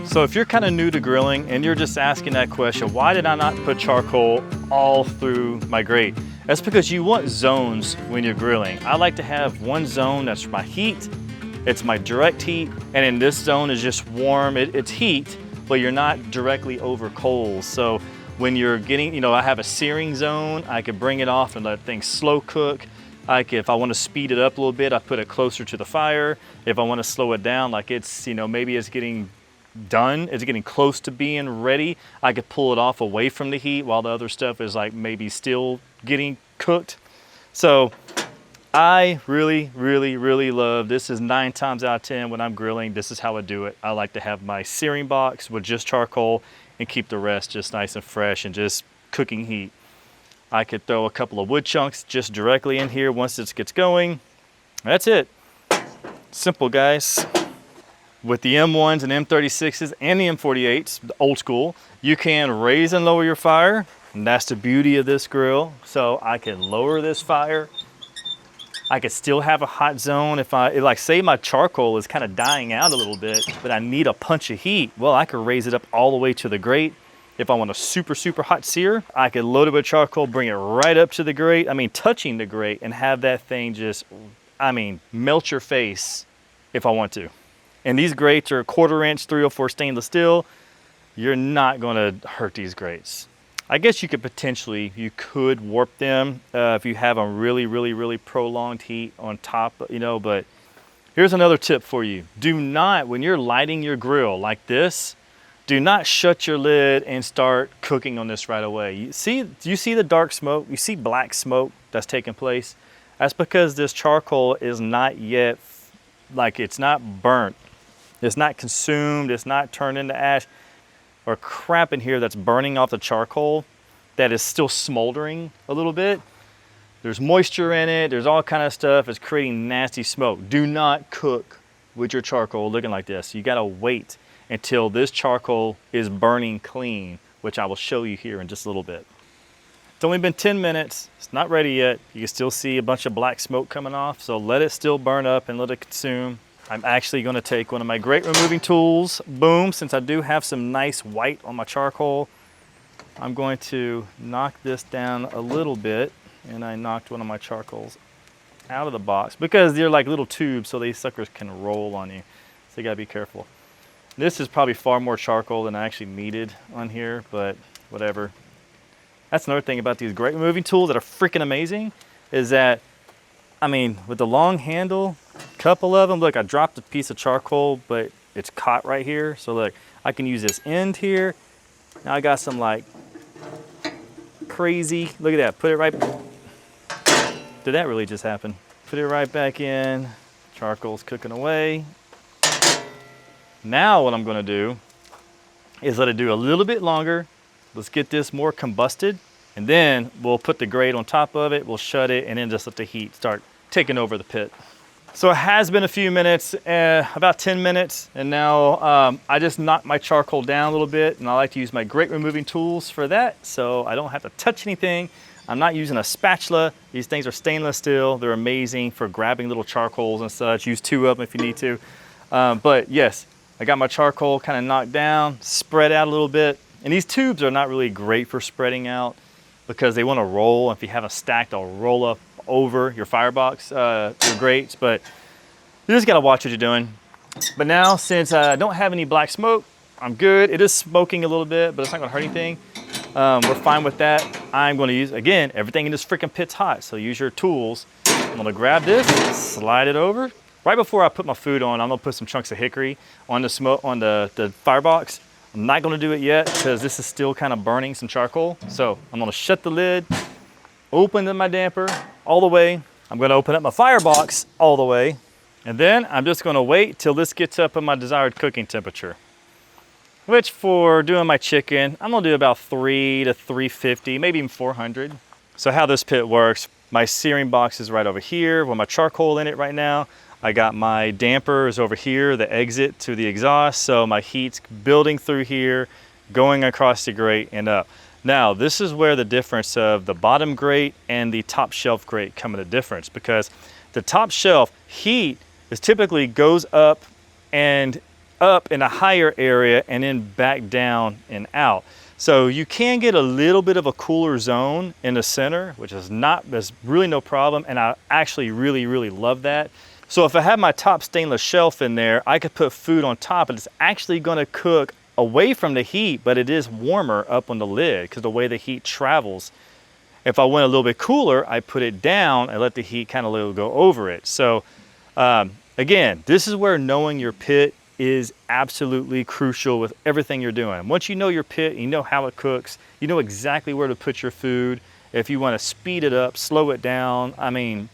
So if you're kind of new to grilling and you're just asking that question, why did I not put charcoal all through my grate? That's because you want zones when you're grilling. I like to have one zone that's my heat, it's my direct heat, and in this zone is just warm, it's heat, but you're not directly over coals. So when you're getting, I have a searing zone, I could bring it off and let things slow cook. If I want to speed it up a little bit, I put it closer to the fire. If I want to slow it down, like it's, maybe it's getting done, it's getting close to being ready, I could pull it off away from the heat while the other stuff is like maybe still getting cooked. So I really love, this is 9 times out of 10 when I'm grilling, this is how I do it. I like to have my searing box with just charcoal and keep the rest just nice and fresh and just cooking heat. I could throw a couple of wood chunks just directly in here once this gets going. That's it. Simple, guys. With the M1s and M36s and the M48s, the old school, you can raise and lower your fire. And that's the beauty of this grill. So I can lower this fire. I could still have a hot zone if say my charcoal is kind of dying out a little bit, but I need a punch of heat. Well, I could raise it up all the way to the grate. If I want a super hot sear, I could load it with charcoal, bring it right up to the grate. Touching the grate, and have that thing just, melt your face if I want to. And these grates are 1/4 inch 304 stainless steel. You're not gonna hurt these grates. I guess you could warp them if you have a really prolonged heat on top, but here's another tip for you. Do not, when you're lighting your grill like this, do not shut your lid and start cooking on this right away. Do you see the dark smoke? You see black smoke that's taking place? That's because this charcoal is not yet, it's not burnt. It's not consumed, it's not turned into ash or crap in here that's burning off the charcoal that is still smoldering a little bit. There's moisture in it, there's all kind of stuff, it's creating nasty smoke. Do not cook with your charcoal looking like this. You gotta wait until this charcoal is burning clean, which I will show you here in just a little bit. It's only been 10 minutes, it's not ready yet. You can still see a bunch of black smoke coming off, so let it still burn up and let it consume. I'm actually gonna take one of my grate removing tools, boom, since I do have some nice white on my charcoal, I'm going to knock this down a little bit, and I knocked one of my charcoals out of the box because they're like little tubes, so these suckers can roll on you, so you gotta be careful. This is probably far more charcoal than I actually needed on here, but whatever. That's another thing about these grate removing tools that are freaking amazing, is that, with the long handle, couple of them, look, I dropped a piece of charcoal, but it's caught right here. So look, I can use this end here. Now I got some crazy, look at that, put it right, did that really just happen? Put it right back in, charcoal's cooking away. Now what I'm gonna do is let it do a little bit longer. Let's get this more combusted, and then we'll put the grate on top of it, we'll shut it, and then just let the heat start taking over the pit. So it has been a few minutes, about 10 minutes, and now I just knocked my charcoal down a little bit, and I like to use my grate removing tools for that, so I don't have to touch anything. I'm not using a spatula. These things are stainless steel. They're amazing for grabbing little charcoals and such. Use 2 of them if you need to. But yes, I got my charcoal kind of knocked down, spread out a little bit, and these tubes are not really great for spreading out because they want to roll. If you have a stack, they'll roll up over your firebox, your grates, but you just gotta watch what you're doing. But now, since I don't have any black smoke, I'm good. It is smoking a little bit, but it's not gonna hurt anything. We're fine with that. I'm gonna use, again, everything in this freaking pit's hot, so use your tools. I'm gonna grab this, slide it over. Right before I put my food on, I'm gonna put some chunks of hickory on the firebox. I'm not gonna do it yet because this is still kind of burning some charcoal. So I'm gonna shut the lid, open my damper all the way. I'm gonna open up my firebox all the way. And then I'm just gonna wait till this gets up in my desired cooking temperature. Which for doing my chicken, I'm gonna do about 3 to 350, maybe even 400. So how this pit works, my searing box is right over here with my charcoal in it right now. I got my dampers over here, the exit to the exhaust. So my heat's building through here, going across the grate and up. Now, this is where the difference of the bottom grate and the top shelf grate come into difference, because the top shelf heat is typically goes up and up in a higher area and then back down and out. So you can get a little bit of a cooler zone in the center, which is there's really no problem. And I actually really love that. So if I have my top stainless shelf in there, I could put food on top and it's actually gonna cook away from the heat, but it is warmer up on the lid because the way the heat travels. If I went a little bit cooler, I put it down and let the heat kind of go over it. So again, this is where knowing your pit is absolutely crucial with everything you're doing. Once you know your pit, you know how it cooks, you know exactly where to put your food. If you want to speed it up, slow it down, I mean,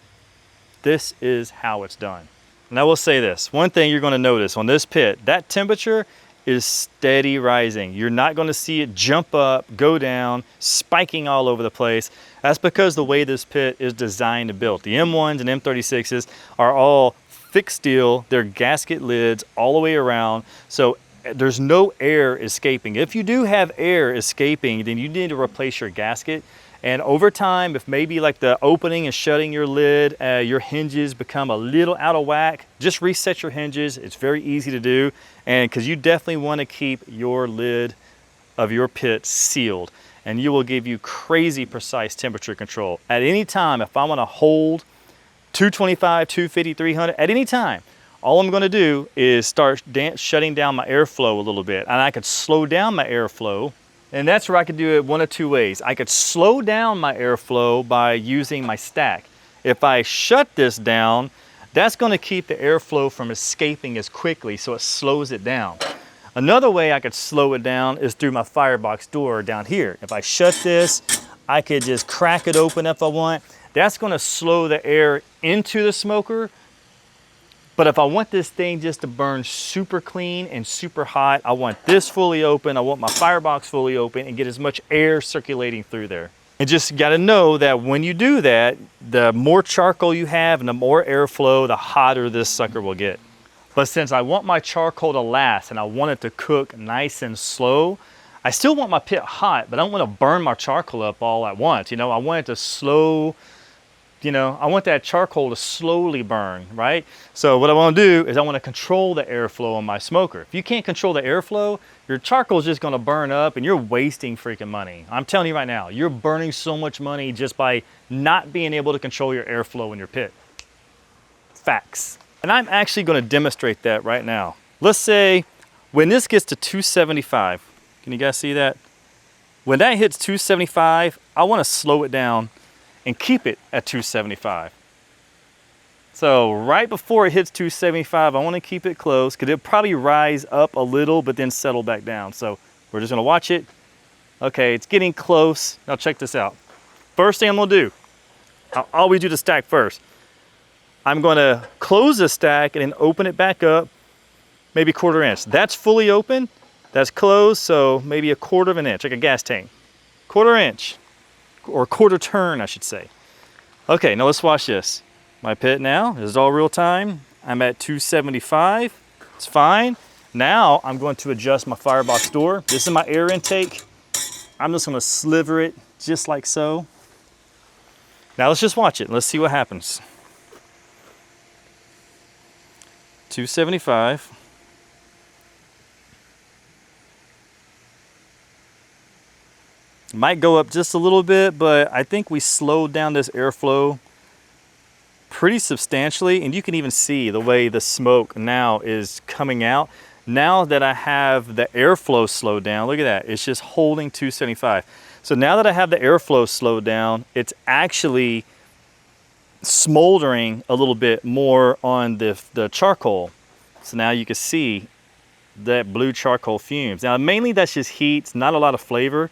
this is how it's done. And I will say this, one thing you're going to notice on this pit, that temperature is steady rising. You're not going to see it jump up, go down, spiking all over the place. That's because the way this pit is designed and built. The M1s and M36s are all thick steel, they're gasket lids all the way around, so there's no air escaping. If you do have air escaping, then you need to replace your gasket. And over time, if maybe like the opening and shutting your lid, your hinges become a little out of whack, just reset your hinges. It's very easy to do, and because you definitely want to keep your lid of your pit sealed, and you will give you crazy precise temperature control. At any time, if I want to hold 225, 250, 300, at any time, all I'm going to do is start shutting down my airflow a little bit, and I could slow down my airflow. And that's where I could do it one of two ways. I could slow down my airflow by using my stack. If I shut this down, that's going to keep the airflow from escaping as quickly, so it slows it down. Another way I could slow it down is through my firebox door down here. If I shut this, I could just crack it open if I want. That's going to slow the air into the smoker. But if I want this thing just to burn super clean and super hot, I want this fully open, I want my firebox fully open and get as much air circulating through there. And just got to know that when you do that, the more charcoal you have and the more airflow, the hotter this sucker will get. But since I want my charcoal to last and I want it to cook nice and slow, I still want my pit hot, but I don't want to burn my charcoal up all at once. You know, I want it to slow, you know, I want that charcoal to slowly burn, right? So what I want to do is I want to control the airflow on my smoker. If you can't control the airflow, your charcoal is just going to burn up and you're wasting freaking money. I'm telling you right now, you're burning so much money just by not being able to control your airflow in your pit. Facts. And I'm actually going to demonstrate that right now. Let's say when this gets to 275, can you guys see that? When that hits 275, I want to slow it down and keep it at 275. So right before it hits 275, I want to keep it close because it'll probably rise up a little but then settle back down. So we're just going to watch it. Okay, it's getting close. Now check this out. First thing I'm going to do, I'll always do the stack first. I'm going to close the stack and then open it back up, maybe 1/4 inch. That's fully open. That's closed, so maybe 1/4 inch, like a gas tank. 1/4 inch. Or 1/4 turn, I should say. Okay, now let's watch this. My pit now, this is all real time. I'm at 275, it's fine. Now I'm going to adjust my firebox door. This is my air intake. I'm just gonna sliver it just like so. Now let's just watch it, let's see what happens. 275. Might go up just a little bit, but I think we slowed down this airflow pretty substantially, and you can even see the way the smoke now is coming out. Now that I have the airflow slowed down, look at that, it's just holding 275. So now that I have the airflow slowed down, it's actually smoldering a little bit more on the charcoal. So now you can see that blue charcoal fumes. Now mainly that's just heat, it's not a lot of flavor.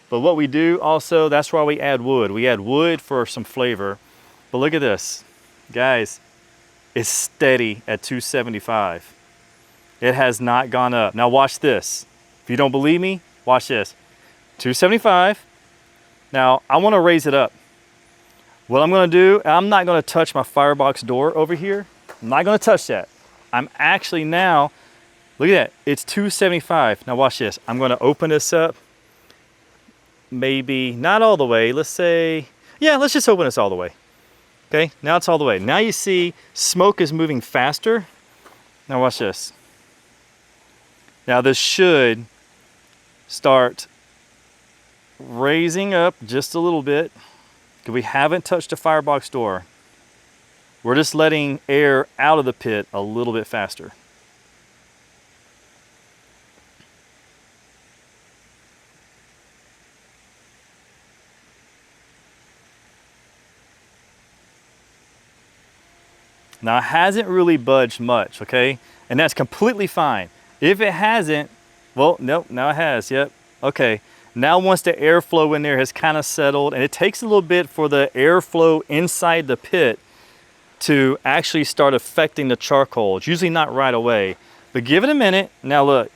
But what we do also, that's why we add wood. We add wood for some flavor. But look at this. Guys, it's steady at 275. It has not gone up. Now watch this. If you don't believe me, watch this. 275. Now I want to raise it up. What I'm going to do, I'm not going to touch my firebox door over here. I'm not going to touch that. I'm actually now, look at that. It's 275. Now watch this. I'm going to open this up. Maybe not all the way, let's say, yeah, let's just open this all the way. Okay, now it's all the way. Now you see smoke is moving faster. Now watch this. Now this should start raising up just a little bit, because we haven't touched the firebox door. We're just letting air out of the pit a little bit faster. Now it hasn't really budged much, okay? And that's completely fine. If it hasn't, well, nope, now it has, yep. Okay, now once the airflow in there has kind of settled, and it takes a little bit for the airflow inside the pit to actually start affecting the charcoal. It's usually not right away, but give it a minute. Now look,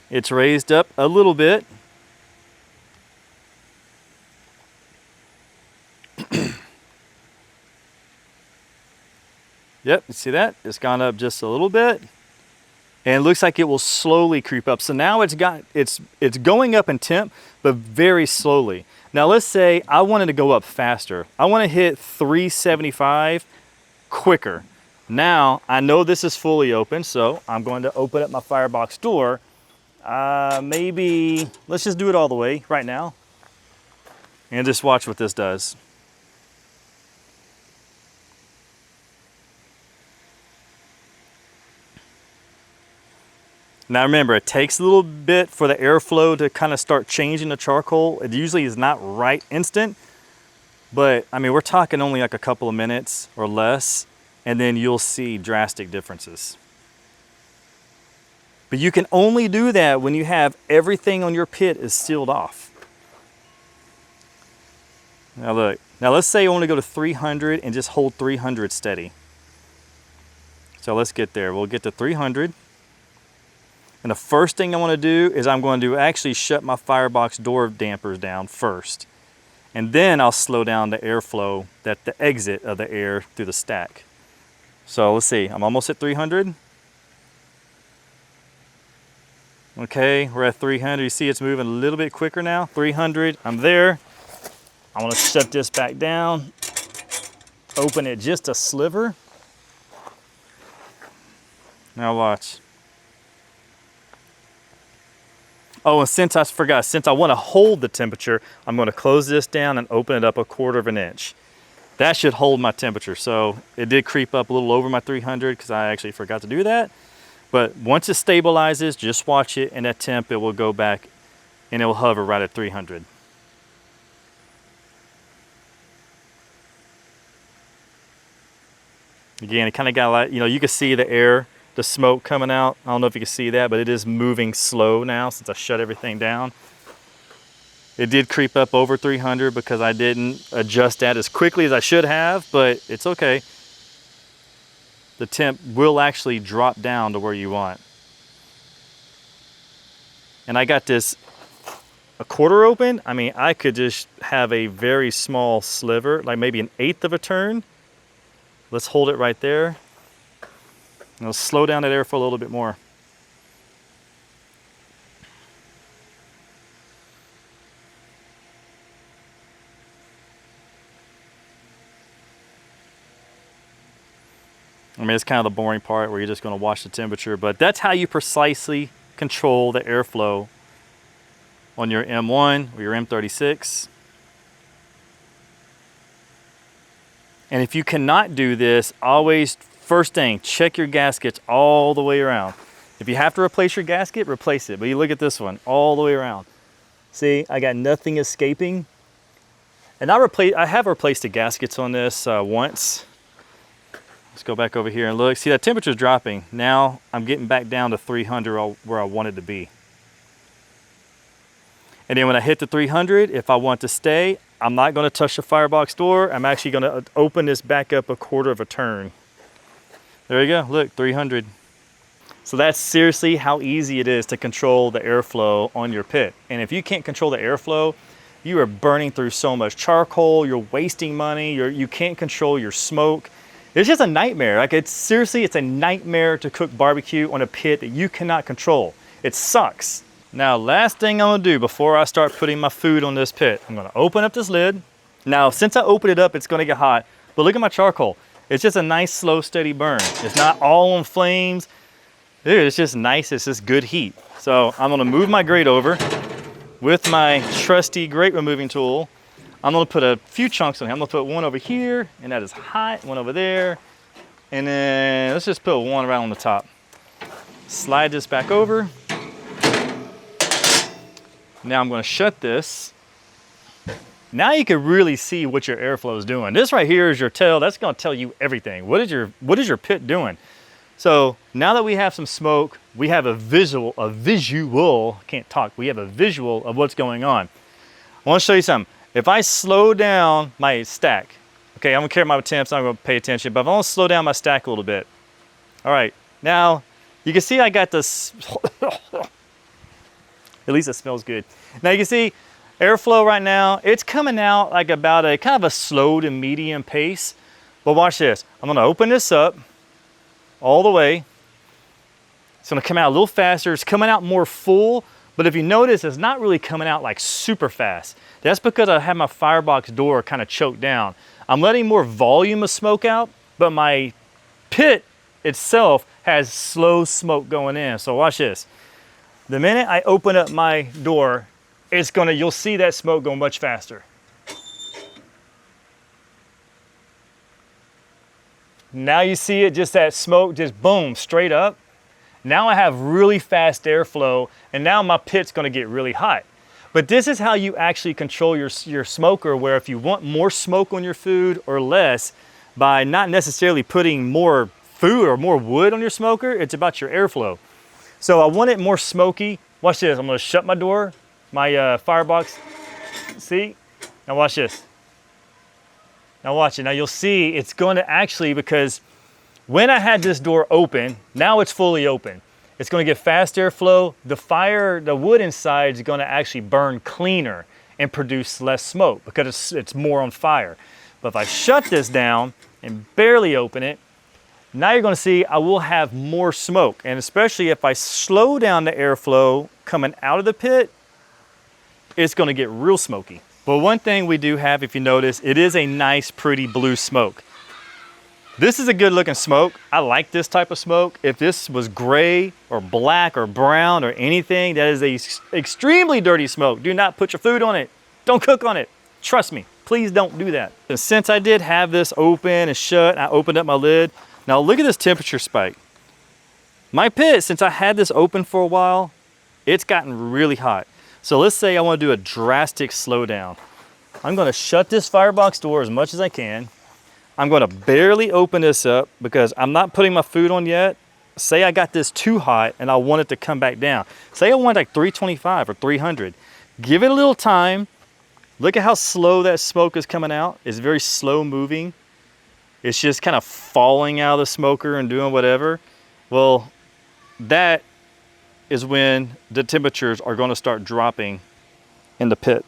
it's raised up a little bit. Yep, you see that? It's gone up just a little bit. And it looks like it will slowly creep up. So now it's going up in temp, but very slowly. Now let's say I wanted to go up faster. I want to hit 375 quicker. Now I know this is fully open, so I'm going to open up my firebox door. Maybe let's just do it all the way right now, and just watch what this does. Now remember, it takes a little bit for the airflow to kind of start changing the charcoal. It usually is not right instant, but I mean, we're talking only like a couple of minutes or less, and then you'll see drastic differences. But you can only do that when you have everything on your pit is sealed off. Now look, now let's say I want to go to 300 and just hold 300 steady. So let's get there. We'll get to 300. And the first thing I want to do is I'm going to actually shut my firebox door dampers down first. And then I'll slow down the airflow, the exit of the air through the stack. So let's see, I'm almost at 300. Okay, we're at 300. You see it's moving a little bit quicker now. 300, I'm there. I want to shut this back down. Open it just a sliver. Now watch. Oh, and since I forgot, since I want to hold the temperature, I'm going to close this down and open it up 1/4 inch. That should hold my temperature. So it did creep up a little over my 300 because I actually forgot to do that. But once it stabilizes, just watch it, and that temp, it will go back and it will hover right at 300. Again, it kind of got like, you know, you can see the air, the smoke coming out. I don't know if you can see that, but it is moving slow now since I shut everything down. It did creep up over 300 because I didn't adjust that as quickly as I should have, but it's okay. The temp will actually drop down to where you want. And I got this 1/4 open. I mean, I could just have a very small sliver, like maybe 1/8 of a turn. Let's hold it right there. And I'll slow down that airflow a little bit more. I mean, it's kind of the boring part where you're just going to watch the temperature, but that's how you precisely control the airflow on your M1 or your M36. And if you cannot do this, always, first thing, check your gaskets all the way around. If you have to replace your gasket, replace it. But you look at this one, all the way around. See, I got nothing escaping. And I have replaced the gaskets on this once. Let's go back over here and look. See, that temperature's dropping. Now I'm getting back down to 300 where I wanted to be. And then when I hit the 300, if I want to stay, I'm not going to touch the firebox door. I'm actually going to open this back up 1/4 of a turn. There you go, look, 300. So that's seriously how easy it is to control the airflow on your pit. And if you can't control the airflow, you are burning through so much charcoal, you're wasting money, you can't control your smoke. It's just a nightmare. Like, it's a nightmare to cook barbecue on a pit that you cannot control. It sucks. Now, last thing I'm gonna do before I start putting my food on this pit, I'm gonna open up this lid. Now, since I opened it up, it's gonna get hot, but look at my charcoal. It's just a nice, slow, steady burn. It's not all on flames. Dude, it's just nice, it's just good heat. So I'm gonna move my grate over with my trusty grate removing tool. I'm gonna put a few chunks on here. I'm gonna put one over here, and that is hot, one over there. And then let's just put one right on the top. Slide this back over. Now I'm gonna shut this. Now you can really see what your airflow is doing. This right here is your tail. That's gonna tell you everything. What is your pit doing? So now that we have some smoke, we have a visual, can't talk, we have a visual of what's going on. I wanna show you something. If I slow down my stack, okay, I'm gonna carry my temps, I'm gonna pay attention, but if I wanna slow down my stack a little bit. All right, now you can see I got this, at least it smells good. Now you can see airflow right now, it's coming out like about a kind of a slow to medium pace. But watch this, I'm gonna open this up all the way. It's gonna come out a little faster. It's coming out more full, but if you notice, it's not really coming out like super fast. That's because I have my firebox door kind of choked down. I'm letting more volume of smoke out, but my pit itself has slow smoke going in. So watch this. The minute I open up my door, you'll see that smoke go much faster. Now you see it, just that smoke, just boom, straight up. Now I have really fast airflow, and now my pit's gonna get really hot. But this is how you actually control your smoker, where if you want more smoke on your food or less, by not necessarily putting more food or more wood on your smoker, it's about your airflow. So I want it more smoky. Watch this, I'm gonna shut my door, my firebox. See? Now watch this. Now watch it. Now you'll see it's going to actually, because when I had this door open, now it's fully open. It's going to get fast airflow. The wood inside is going to actually burn cleaner and produce less smoke because it's more on fire. But if I shut this down and barely open it, now you're going to see I will have more smoke. And especially if I slow down the airflow coming out of the pit, it's going to get real smoky. But one thing we do have, if you notice, it is a nice, pretty blue smoke. This is a good looking smoke. I like this type of smoke. If this was gray or black or brown or anything, that is a extremely dirty smoke. Do not put your food on it. Don't cook on it. Trust me, please don't do that. And since I did have this open and shut, I opened up my lid. Now look at this temperature spike. My pit, since I had this open for a while, it's gotten really hot. So let's say I want to do a drastic slowdown. I'm going to shut this firebox door as much as I can. I'm going to barely open this up because I'm not putting my food on yet. Say I got this too hot and I want it to come back down. Say I want like 325 or 300. Give it a little time. Look at how slow that smoke is coming out. It's very slow moving. It's just kind of falling out of the smoker and doing whatever. Well, that is when the temperatures are going to start dropping in the pit.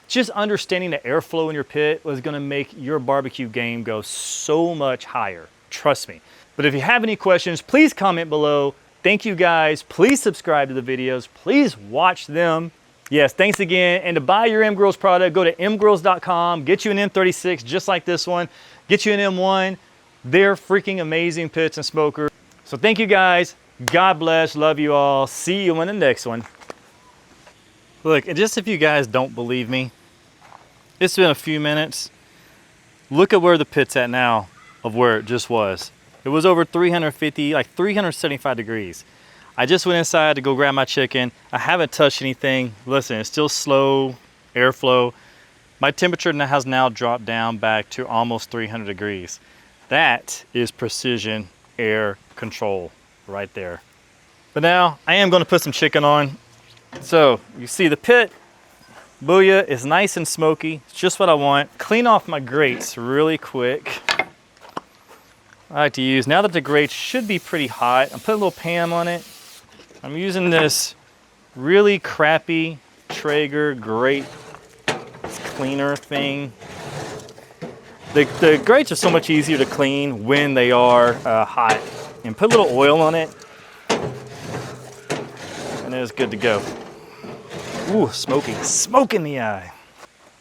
Just understanding the airflow in your pit was going to make your barbecue game go so much higher. Trust me. But if you have any questions, please comment below. Thank you guys. Please subscribe to the videos. Please watch them. Yes, thanks again. And to buy your M-Grills product, go to mgrills.com. Get you an M36 just like this one. Get you an M1. They're freaking amazing pits and smokers. So thank you guys. God bless, love you all. See you in the next one. Look, just if you guys don't believe me, it's been a few minutes. Look at where the pit's at now of where it just was. It was over 350, like 375 degrees. I just went inside to go grab my chicken. I haven't touched anything. Listen, it's still slow airflow. My temperature has now dropped down back to almost 300 degrees. That is precision air control right there. But now I am going to put some chicken on. So you see the pit, booyah, is nice and smoky. It's just what I want. Clean off my grates really quick. I like to use, now that the grates should be pretty hot, I'm putting a little Pam on it. I'm using this really crappy Traeger grate cleaner thing. The grates are so much easier to clean when they are hot. And put a little oil on it, and it's good to go. Ooh, smoking, smoke in the eye.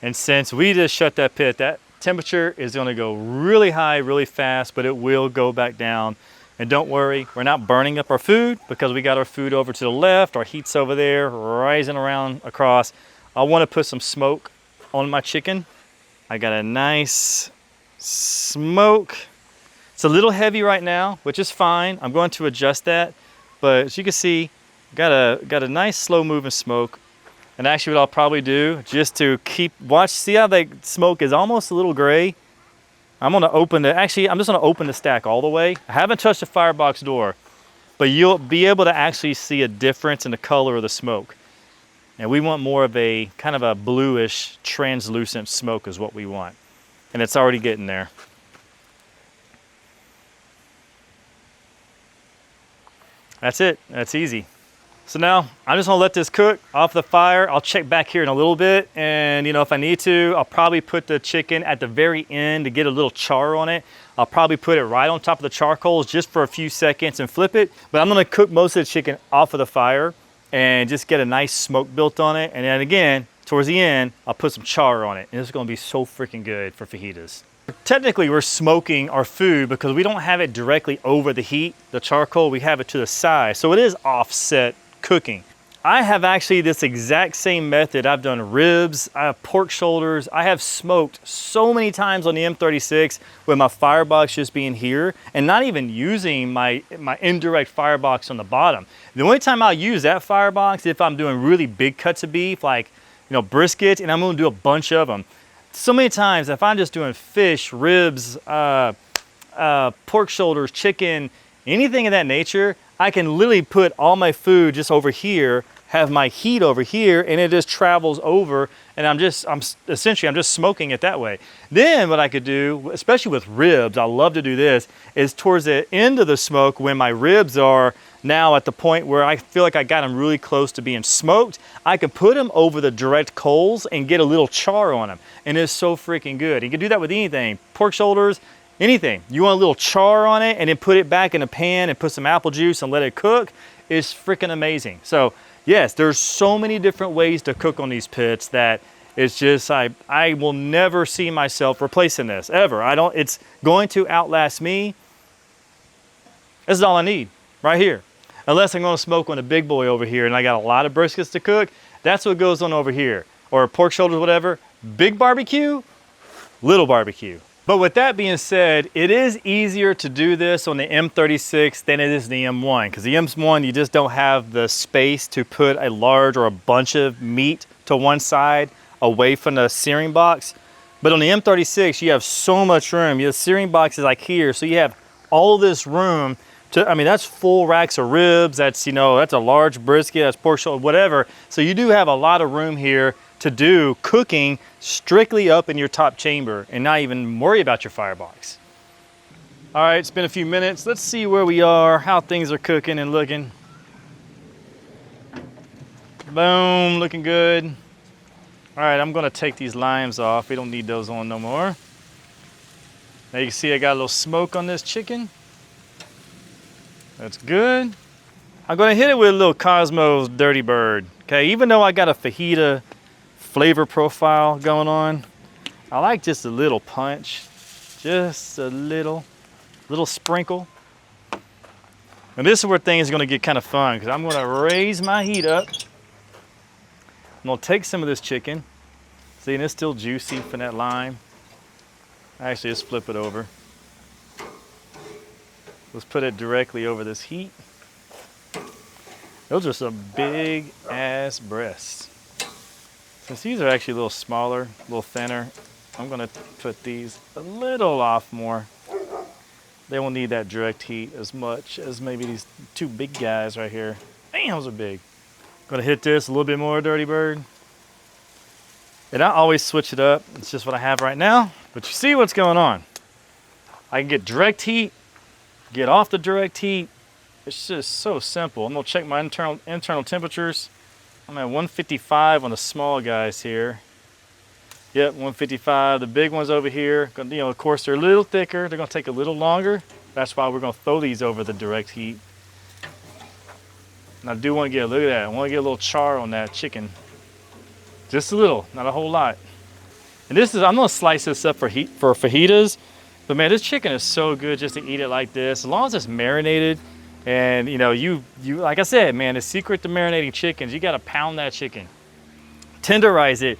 And since we just shut that pit, that temperature is gonna go really high, really fast, but it will go back down And don't worry, we're not burning up our food because we got our food over to the left, our heat's over there, rising around across. I want to put some smoke on my chicken. I got a nice smoke. It's a little heavy right now, which is fine. I'm going to adjust that. But as you can see, got a nice slow moving smoke. And actually what I'll probably do, just to see how the smoke is almost a little gray. I'm just gonna open the stack all the way. I haven't touched the firebox door, but you'll be able to actually see a difference in the color of the smoke. And we want more of a kind of a bluish, translucent smoke is what we want. And it's already getting there. That's it, that's easy. So now I'm just gonna let this cook off the fire. I'll check back here in a little bit, and if I need to, I'll probably put the chicken at the very end to get a little char on it. I'll probably put it right on top of the charcoals just for a few seconds and flip it. But I'm gonna cook most of the chicken off of the fire and just get a nice smoke built on it. And then again, towards the end, I'll put some char on it. And it's gonna be so freaking good for fajitas. Technically, we're smoking our food because we don't have it directly over the heat, the charcoal, we have it to the side. So it is offset cooking. I have actually this exact same method. I've done ribs, I have pork shoulders, I have smoked so many times on the M36 with my firebox just being here and not even using my indirect firebox on the bottom. The only time I'll use that firebox if I'm doing really big cuts of beef, like brisket, and I'm gonna do a bunch of them. So many times if I'm just doing fish, ribs, pork shoulders, chicken, anything of that nature, I can literally put all my food just over here, have my heat over here, and it just travels over, and I'm essentially just smoking it that way. Then what I could do, especially with ribs, I love to do this, is towards the end of the smoke when my ribs are now at the point where I feel like I got them really close to being smoked, I can put them over the direct coals and get a little char on them. And it's so freaking good. You can do that with anything, pork shoulders, anything. You want a little char on it and then put it back in a pan and put some apple juice and let it cook. It's freaking amazing. So yes, there's so many different ways to cook on these pits that it's just, I will never see myself replacing this, ever. It's going to outlast me. This is all I need, right here. Unless I'm gonna smoke on a big boy over here and I got a lot of briskets to cook, that's what goes on over here. Or pork shoulders, whatever. Big barbecue, little barbecue. But with that being said, it is easier to do this on the M36 than it is the M1, because the M1, you just don't have the space to put a large or a bunch of meat to one side away from the searing box. But on the M36, you have so much room. The searing box is like here, so you have all this room to, that's full racks of ribs, that's a large brisket, that's pork shoulder, whatever. So you do have a lot of room here to do cooking strictly up in your top chamber and not even worry about your firebox. All right, it's been a few minutes. Let's see where we are, how things are cooking and looking. Boom, looking good. All right, I'm gonna take these limes off. We don't need those on no more. Now you can see I got a little smoke on this chicken. That's good. I'm gonna hit it with a little Cosmo's Dirty Bird. Okay, even though I got a fajita flavor profile going on, I like just a little punch, just a little sprinkle. And this is where things are gonna get kind of fun, because I'm gonna raise my heat up. I'm gonna take some of this chicken. See, and it's still juicy from that lime. Actually, just flip it over. Let's put it directly over this heat. Those are some big ass breasts. Since these are actually a little smaller, a little thinner, I'm gonna put these a little off more. They won't need that direct heat as much as maybe these two big guys right here. Damn, those are big. Gonna hit this a little bit more, Dirty Bird. And I always switch it up. It's just what I have right now. But you see what's going on. I can get direct heat, get off the direct heat. It's just so simple. I'm gonna check my internal temperatures. I'm at 155 on the small guys here. Yep, 155. The big ones over here, of course they're a little thicker. They're gonna take a little longer. That's why we're gonna throw these over the direct heat. And I do want to get, look at that. I want to get a little char on that chicken. Just a little, not a whole lot. And this is, I'm gonna slice this up for fajitas. But man, this chicken is so good just to eat it like this. As long as it's marinated, and you know, you like I said, man, the secret to marinating chickens, you gotta pound that chicken, tenderize it,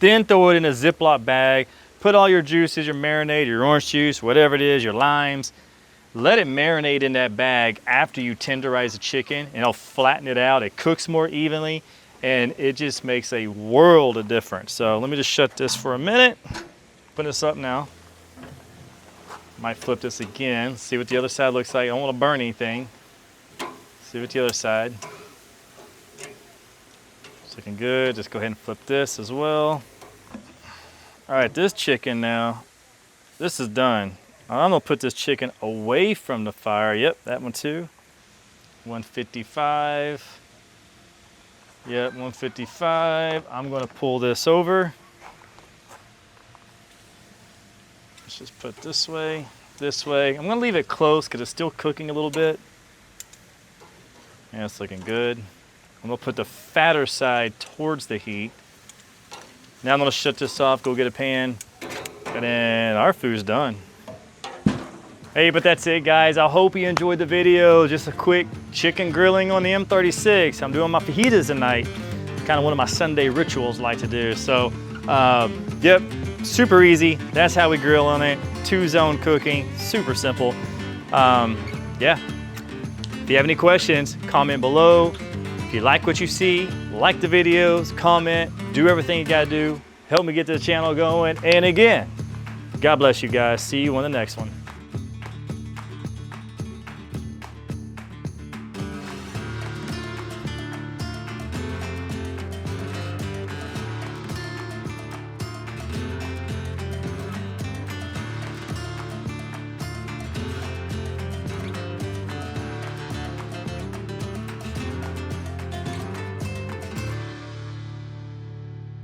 then throw it in a Ziploc bag, put all your juices, your marinade, your orange juice, whatever it is, your limes, let it marinate in that bag after you tenderize the chicken, and it'll flatten it out. It cooks more evenly, and it just makes a world of difference. So let me just shut this for a minute. Put this up now. Might flip this again, see what the other side looks like. I don't want to burn anything. See what the other side. It's looking good. Just go ahead and flip this as well. All right, this chicken now, this is done. I'm gonna put this chicken away from the fire. Yep, that one too. 155. Yep, 155. I'm gonna pull this over. Let's just put this way, this way. I'm gonna leave it close because it's still cooking a little bit. Yeah, it's looking good. I'm gonna put the fatter side towards the heat. Now I'm gonna shut this off, go get a pan, and then our food's done. Hey, but that's it, guys. I hope you enjoyed the video. Just a quick chicken grilling on the M36. I'm doing my fajitas tonight. Kind of one of my Sunday rituals I like to do. So, yep, super easy. That's how we grill on it. 2-zone cooking, super simple. Yeah, if you have any questions, comment below. If you like what you see, like the videos, comment, do everything you gotta do. Help me get this channel going. And again, God bless you guys. See you on the next one.